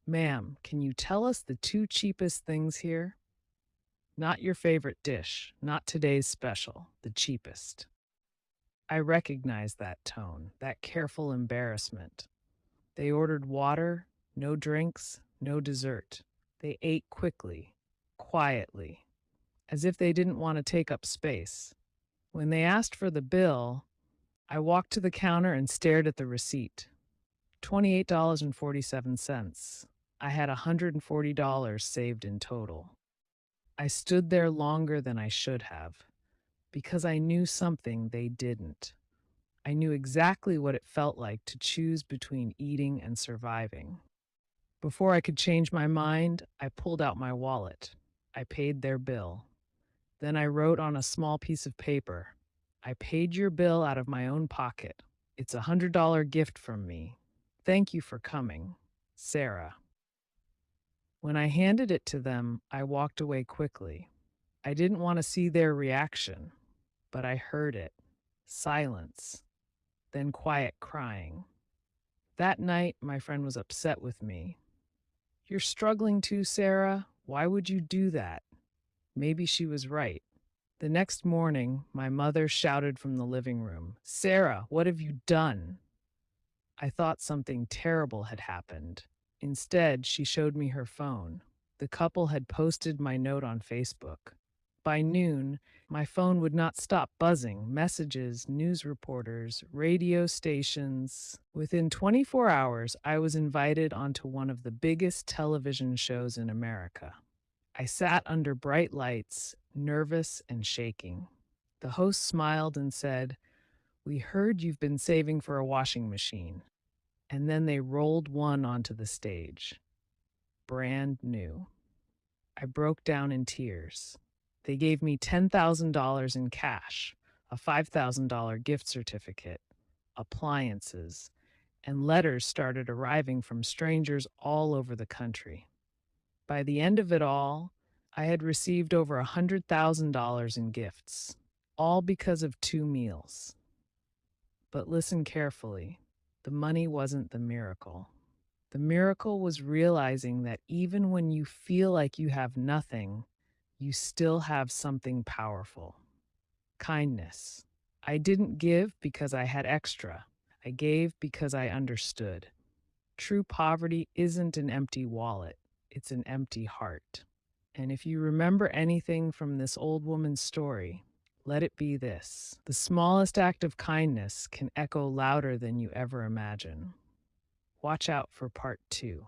Ma'am, can you tell us the two cheapest things here? Not your favorite dish, not today's special, the cheapest. I recognize that tone, that careful embarrassment. They ordered water, no drinks, no dessert. They ate quickly, quietly, as if they didn't want to take up space. When they asked for the bill, I walked to the counter and stared at the receipt. $28.47. I had $140 saved in total. I stood there longer than I should have because I knew something they didn't. I knew exactly what it felt like to choose between eating and surviving. Before I could change my mind, I pulled out my wallet. I paid their bill. Then I wrote on a small piece of paper, I paid your bill out of my own pocket. It's a $100 gift from me. Thank you for coming. Sarah. When I handed it to them, I walked away quickly. I didn't want to see their reaction, but I heard it. Silence, then quiet crying. That night, my friend was upset with me. You're struggling too, Sarah. Why would you do that? Maybe she was right. The next morning, my mother shouted from the living room, Sarah, what have you done? I thought something terrible had happened. Instead, she showed me her phone. The couple had posted my note on Facebook. By noon, my phone would not stop buzzing messages, news reporters, radio stations. Within 24 hours, I was invited onto one of the biggest television shows in America. I sat under bright lights, nervous and shaking. The host smiled and said, We heard you've been saving for a washing machine. And then they rolled one onto the stage. Brand new. I broke down in tears. They gave me $10,000 in cash, a $5,000 gift certificate, appliances, and letters started arriving from strangers all over the country. By the end of it all, I had received over $100,000 in gifts, all because of 2 meals. But listen carefully. The money wasn't the miracle. The miracle was realizing that even when you feel like you have nothing, you still have something powerful. Kindness. I didn't give because I had extra. I gave because I understood. True poverty isn't an empty wallet, it's an empty heart. And if you remember anything from this old woman's story, let it be this. The smallest act of kindness can echo louder than you ever imagine. Watch out for part 2.